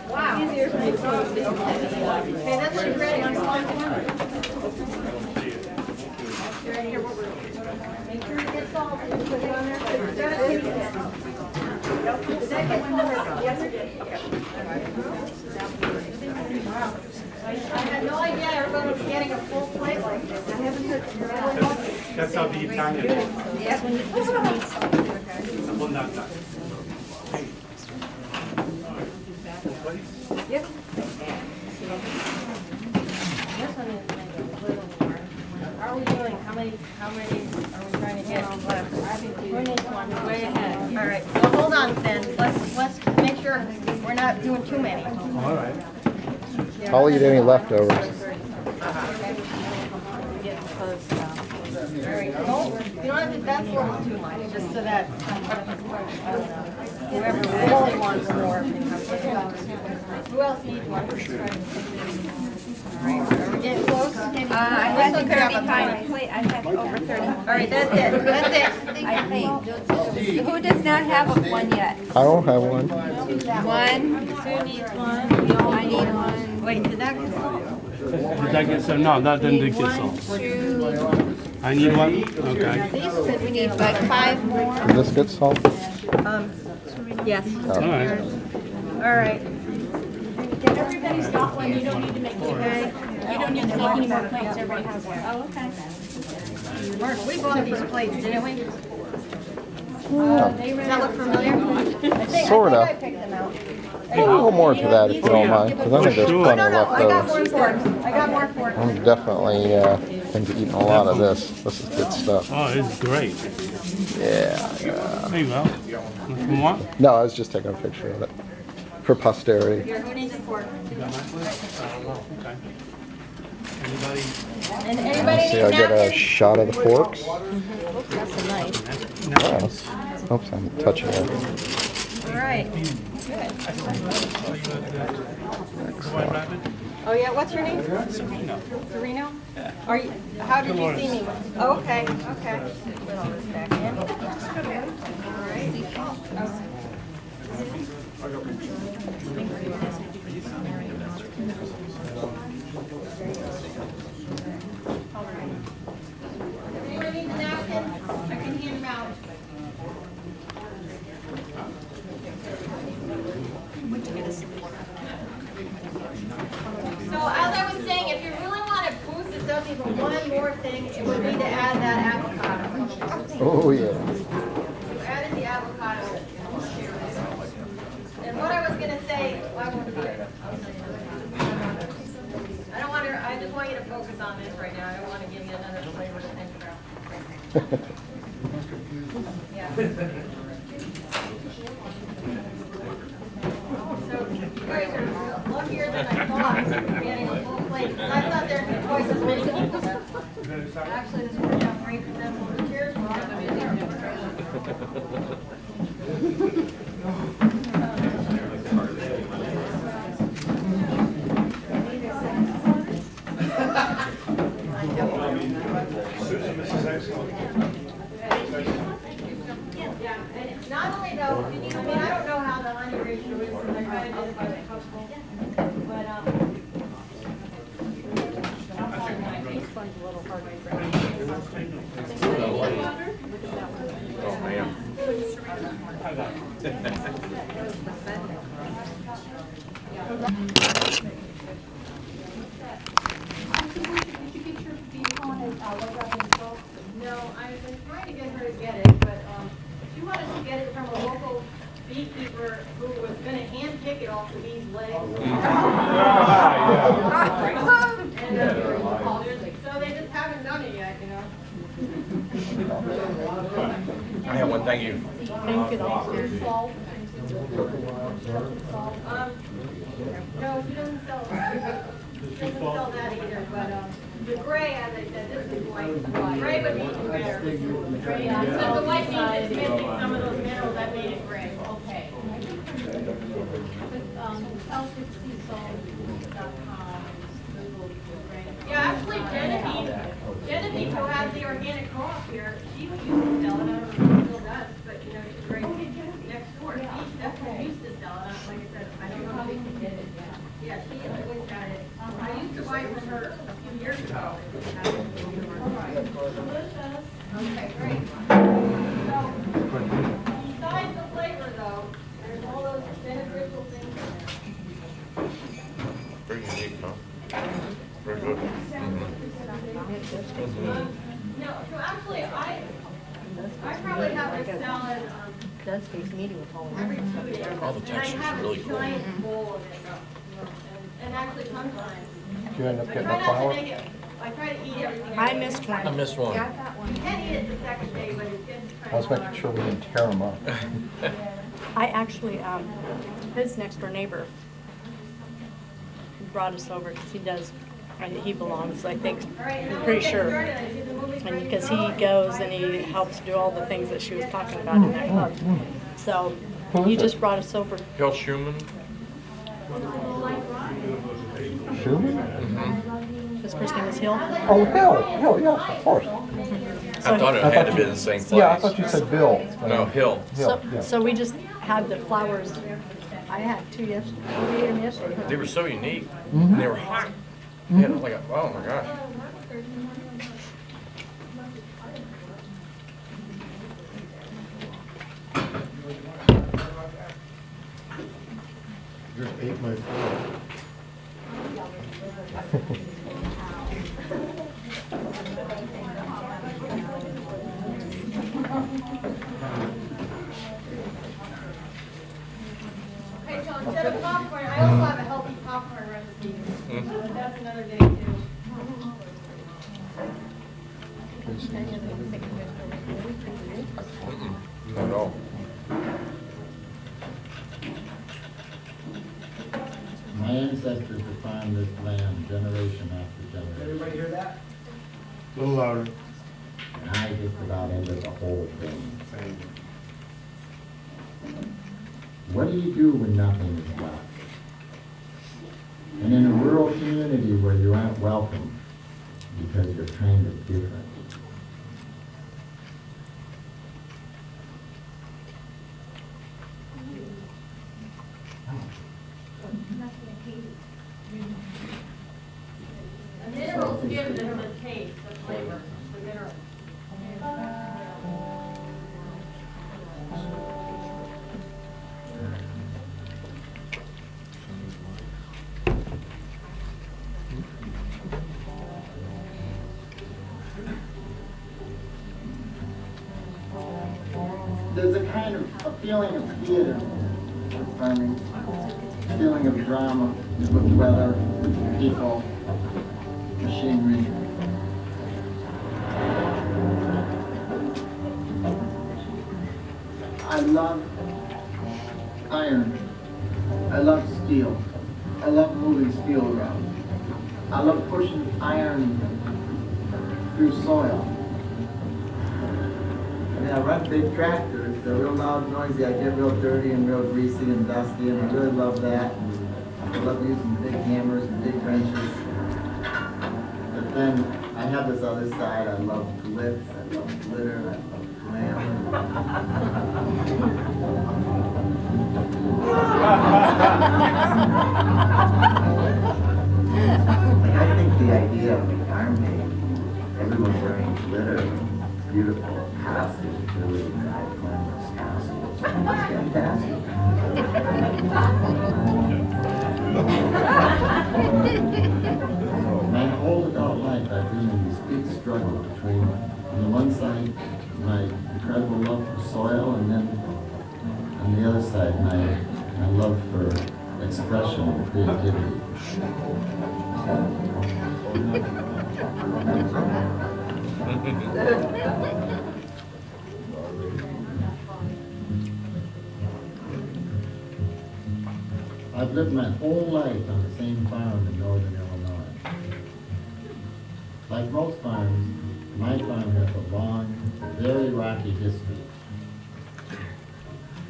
wow. Okay, that's what you're ready on slide 1. You ready here? Make sure it gets salted. Put it on there. It's gotta taste it. Did that get salted? Yes, it did. Wow. I had no idea everyone was getting a full plate like this. I haven't heard. That's how the Italian. Yes, when you put it on. Well, not that. Yep. This one is maybe a little more. How are we doing? How many are we trying to get left? Who needs one? Way ahead. All right, well, hold on then. Let's make sure we're not doing too many. All right. I'll eat any leftovers. All right, you don't have to, that's a little too much, just so that, I don't know, whoever really wants more can come in. Who else needs one? All right, are we getting close? I had 35 plate. I have over 30. All right, that's it. I think. Who does not have one yet? I don't have one. One. Sue needs one. I need one. Wait, did that get solved? Did that get so? No, that didn't get so. 2. I need one? Okay. We need but 5 more. Did this get salted? Yes. All right. All right. Everybody's got one. You don't need to make Okay. You don't need to make any more plates. Everybody has one. Oh, okay. Mark, we bought these plates, didn't we? Does that look familiar? Sorta. I think I picked them out. A little more to that if you don't mind, because I think there's Sure. plenty Oh, no, I got more left forks. over. I got more forks. I'm definitely into eating a lot of this. This is good stuff. Oh, it's great. Yeah. There you go. What you want? No, I was just taking a picture of it for posterity. Here, who needs a fork? You got my place? I don't know. Okay. Anybody? And anybody See, need I get a napkins? shot of the forks. That's a knife. Oh. Oops, I'm touching it. All right. White Rabbit? Oh, yeah, what's your name? Sereno. Are you, how did you see me? Oh, okay, okay. Put all this back in. All right. Anyone need a napkin? I can hand them out. So as I was saying, if you really want to boost this up even one more thing, it would be to add that avocado. Oh, yeah. You added the avocado. And what I was going to say, I won't do it. I don't want to, I just want you to focus on So you guys are luckier than I thought, getting a full plate. I thought there'd be twice as many people. Actually, this worked out great for them. The chairs were on Yeah, and not only though, I mean, I don't know how the honey ratio is, because I kind of did it by the couple, but, Oh, man. no, I've been trying to get her to get it, but, she wanted to get it from a local beekeeper who was gonna hand pick it off the bee's legs. And, so they just haven't done it yet, you know? I have one, thank you. No, she doesn't sell, that either, but, the gray, as I said, this is white. Gray would be better. So the white means it's missing some of those minerals that made it gray. Okay. Yeah, actually Genevieve, who has the organic co-op here, she used to sell it, I don't know if she still does, but you know, she's right next door. She definitely used to sell it, like I said, I don't know how they can get it. Yeah, she always got it. I used to buy from her a few years ago. Okay, great. So, besides the flavor though, there's all those beneficial things in there. Very unique, huh? Very good. No, so actually, I probably have this salad, Does face meeting with all every 2 days. All the texture's really cool. And I have a giant bowl of it, and actually sometimes. Did you end up I getting try a not to flower? make it, I try to eat everything. I missed one. I missed one. You can eat it the second day, but it gets kind I was of making hard. sure we didn't tear them up. I actually, his next door neighbor brought us over because he does, he belongs, I think, All right, and I'm then pretty we'll get sure. started. Is the movie And ready to because he go? goes and he helps do all the things that she was talking about in that club. So he just brought us over. Hill Schumann? Schumann? His first name is Hill. Oh, Hill, yes, of course. I thought it had to be the same place. Yeah, I thought you said Bill. No, Hill. So, yeah. so we just had the flowers. I had 2 yesterday. We ate them yesterday. They were so unique. And they were hot. Yeah, like, oh my gosh. Just ate my food. Okay, so instead of popcorn, I also have a healthy popcorn recipe. But that's another day too. Not at all. My ancestors have farmed this land generation after generation, Everybody hear that? A little louder. and I just about ended the whole thing. What do you do when nothing is left? And in a rural community where you aren't welcome because you're kind of different. The minerals give them the taste, the flavor, the minerals. There's a kind of a feeling of theater with farming, a feeling of drama with weather, with people, machinery. I love iron. I love steel. I love moving steel around. I love pushing iron through soil. I mean, I run big tractors. They're real loud and noisy. I get real dirty and real greasy and dusty, and I really love that. And I love using big hammers and big wrenches. But then I have this other side. I love glitz. I love glitter. I love glamour. Like, I think the idea of an army, everyone wearing glitter, beautiful costumes, really nice, glamorous costumes, it's fantastic. My whole adult life, I've been in this big struggle between, on the one side, my incredible love for soil, and then on the other side, my love for expression and creativity. I've lived my whole life on the same farm in northern Illinois. Like most farms, my farm has a long, very rocky history.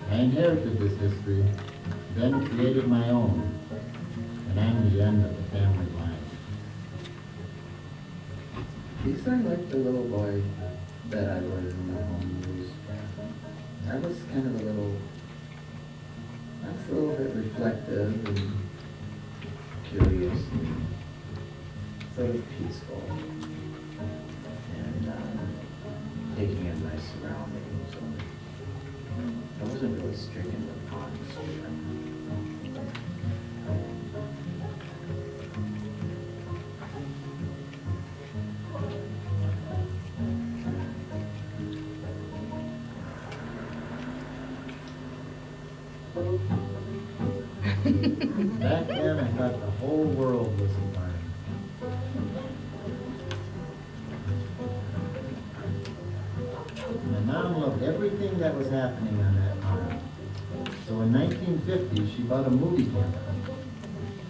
I inherited this history, then created my own, and I'm the end of the family line. These are like the little boy that I was in the home news. I was kind of a little bit reflective and curious and sort of peaceful and taking in my surroundings. So I wasn't really stricken with honesty. Back then, I thought the whole world was a farm. My mom loved everything that was happening on that farm. So in 1950, she bought a movie camera,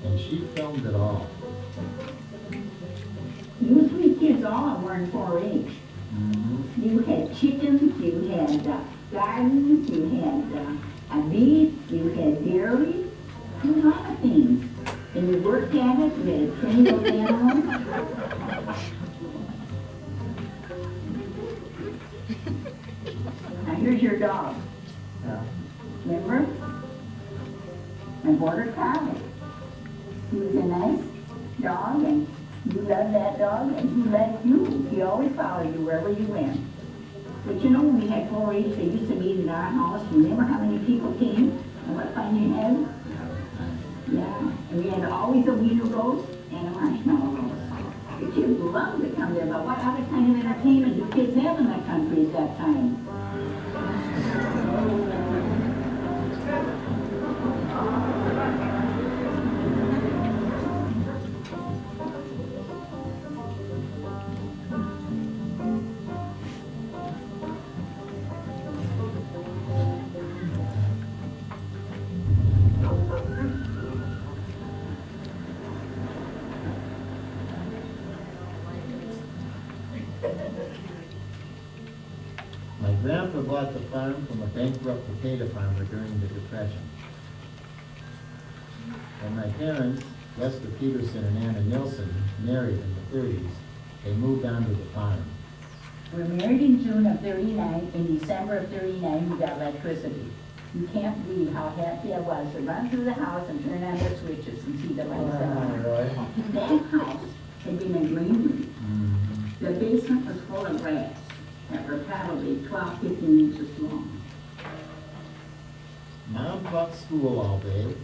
and she filmed it all. You three kids all were in 4-H. You had chickens, you had gardens, you had beef, you had dairy, a lot of things. And you worked at it, you had trained those animals. Now here's your dog. Yeah. Remember? My border collie. He was a nice dog, and you loved that dog, and he loved you. He always followed you wherever you went. But you know, when we had 4-H, they used to meet in our house. Remember how many people came and what fun you had? Yeah, and we had always a wiener roast and a marshmallow roast. The kids loved to come there, but what other kind of entertainment do kids have in that country at that time? My grandpa bought the farm from a bankrupt potato farmer during the Depression. When my parents, Lester Peterson and Anna Nilsson, married in the 30s, they moved onto the farm. We were married in June of '39. In December of '39, we got electricity. You can't believe how happy I was to run through the house and turn on the switches and see the lights on. That house had been a greenery. The basement was full of grass that were probably 12, 15 inches long. Mom taught school all day,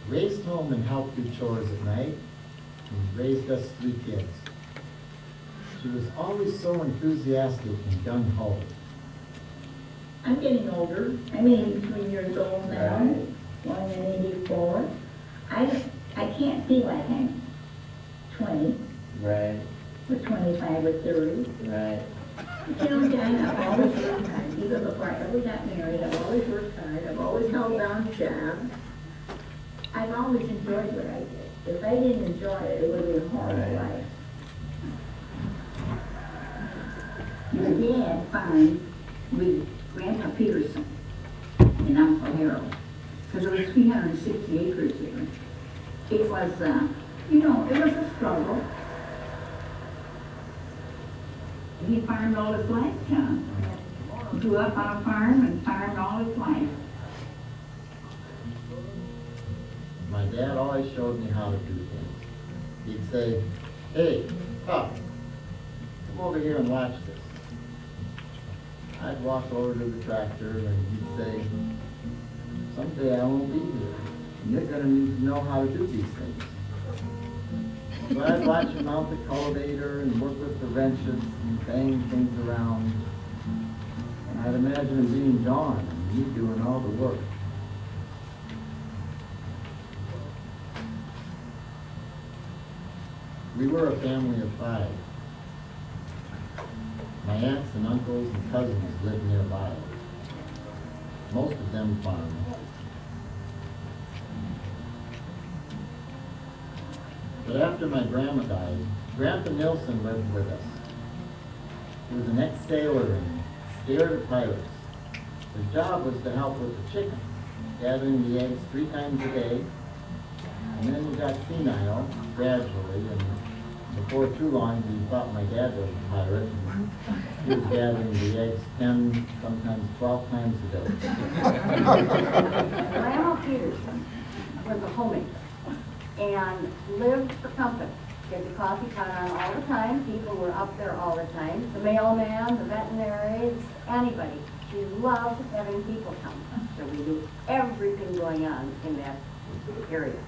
raced home and helped do chores at night, and raised us 3 kids. She was always so enthusiastic and gung-ho. I'm getting older. I'm 83 years old now, going in 84. I can't feel like I'm 20 Right, or 25 or 30. right. But you know, I'm always, even them before I ever got married. I've always worked hard. I've always held down jobs. I've always enjoyed what I did. If I didn't enjoy it, it would be a horrible life. My dad farmed with Grandpa Peterson in Uncle Harold, because there was 360 acres there. It was, you know, it was a struggle. He farmed all his life, John. Grew up on a farm and farmed all his life. My dad always showed me how to do things. He'd say, "Hey, Pop, come over here and watch this." I'd walk over to the tractor and he'd say, "Someday I won't be here, and you're gonna need to know how to do these things." So I'd watch him mount the cultivator and work with the wrenches and bang things around. And I'd imagine him being John and me doing all the work. We were a family of 5. My aunts and uncles and cousins lived nearby. Most of them farmed. But after my grandma died, Grandpa Nilsson lived with us. He was an ex-sailor and scared of pirates. His job was to help with the chickens, gathering the eggs 3 times a day. And then he got senile gradually, and before too long he thought my dad was a pirate. And he was gathering the eggs 10, sometimes 12 times a day. Grandma Peterson was a homemaker and lived for company. She had the coffee pot on all the time. People were up there all the time. The mailman, the veterinarians, anybody. She loved having people come. So we knew everything going on in that area.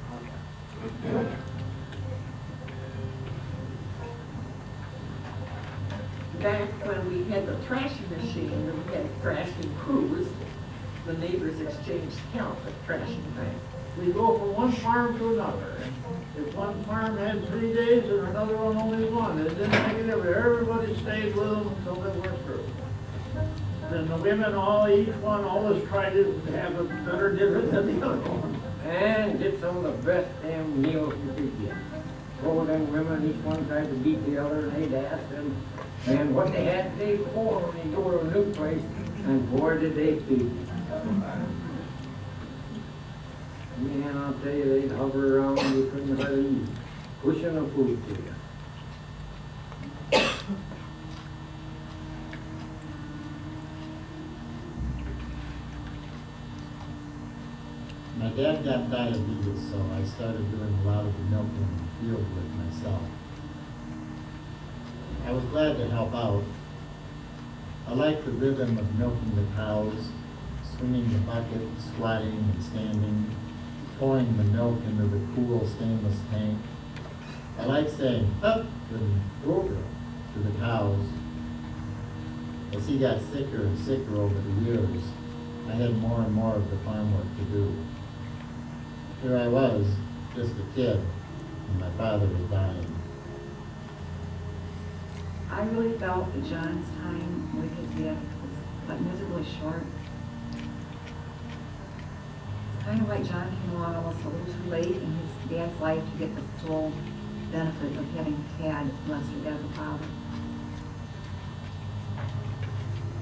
Back when we had the thrashing machine and we had thrashing crews, the neighbors exchanged count at thrashing time. We go from one farm to another. If one farm had 3 days and another one only 1, it didn't make a difference. Everybody stayed with them until they were through. Then the women each one always tried to have a better dinner than the other one. And get some of the best damn meals you could get. All them women, each one tried to beat the other, and they'd ask them, man, what they had the day before when they go to a new place, and boy, did they feed. Man, I'll tell you, they'd hover around, you couldn't hardly eat, pushing the food to you. My dad got diabetes, so I started doing a lot of the milking in the field with myself. I was glad to help out. I liked the rhythm of milking the cows, swinging the bucket, squatting and standing, pouring the milk into the cool stainless tank. I liked saying, up and over to the cows. As he got sicker and sicker over the years, I had more and more of the farm work to do. Here I was, just a kid, and my father was dying. I really felt that John's time with his dad was but miserably short. It's kind of like John came along almost a little too late in his dad's life to get the full benefit of having had Lester as a father.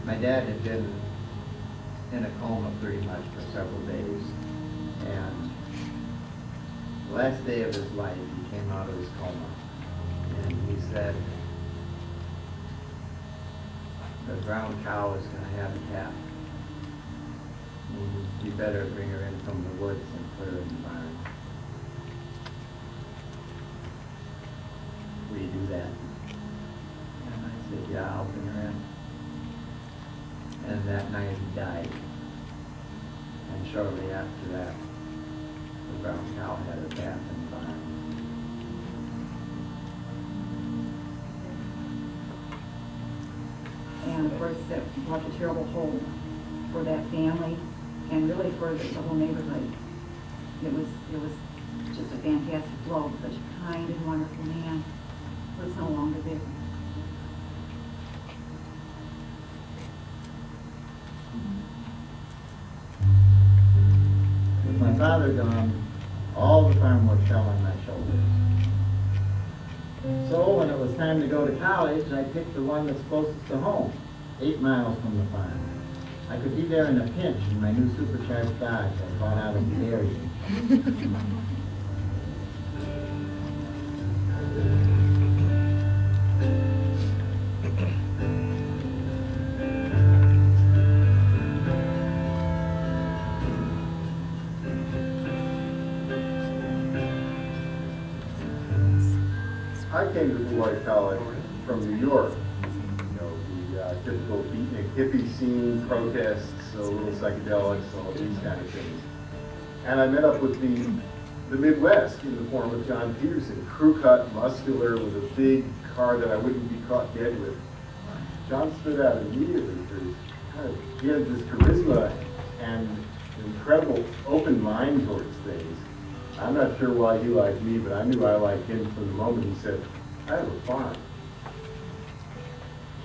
My dad had been in a coma pretty much for several days, and the last day of his life, he came out of his coma, and he said, the brown cow is going to have a calf. You better bring her in from the woods and put her in the barn. Will you do that? And I said, yeah, I'll bring her in. And that night he died. And shortly after that, the brown cow had a calf in the barn. And of course, that left a terrible hole for that family and really for the whole neighborhood. It was just a fantastic blow. Such a kind and wonderful man was no longer there. father gone, all the farm work fell on my shoulders. So when it was time to go to college, I picked the one that's closest to home, 8 miles from the farm. I could be there in a pinch in my new supercharged Dodge I bought out of the dairy. I came to Beloit College from New York. You know, the typical beatnik hippie scene, protests, a little psychedelics, all these kind of things. And I met up with the Midwest in the form of John Peterson, crew-cut, muscular, with a big car that I wouldn't be caught dead with. John stood out immediately for his he had this charisma and incredible open mind towards things. I'm not sure why he liked me, but I knew I liked him from the moment he said, I have a farm.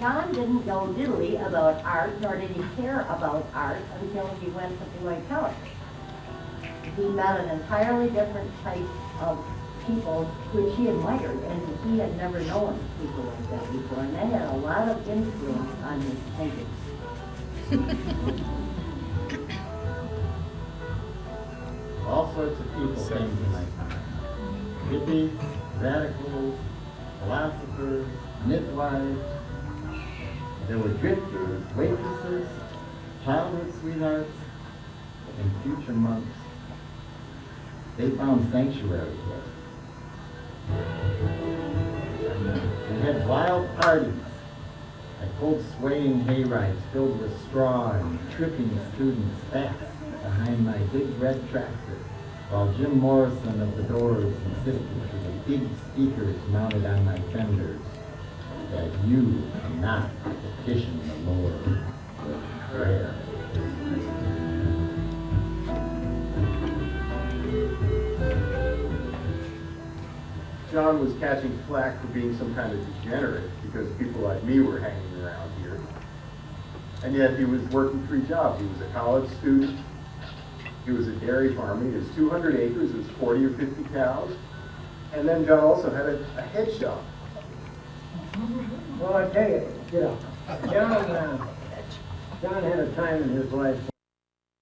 John didn't know diddly about art, nor did he care about art until he went to Beloit College. He met an entirely different type of people which he admired, and he had never known people like that before, and they had a lot of influence on his thinking. All sorts of people came to my farm. Hippies, radicals, philosophers, midwives. There were drifters, waitresses, childhood sweethearts, and future monks. They found sanctuary here. We had wild parties. I pulled swaying hayrides filled with straw and tripping students fast behind my big red tractor, while Jim Morrison of the Doors insisted to the big speakers mounted on my fenders that you cannot petition the Lord with prayer. John was catching flack for being some kind of degenerate because people like me were hanging around here. And yet he was working 3 jobs. He was a college student. He was a dairy farmer. He has 200 acres. It was 40 or 50 cows. And then John also had a head shop. Well, I tell you, John had a time in his life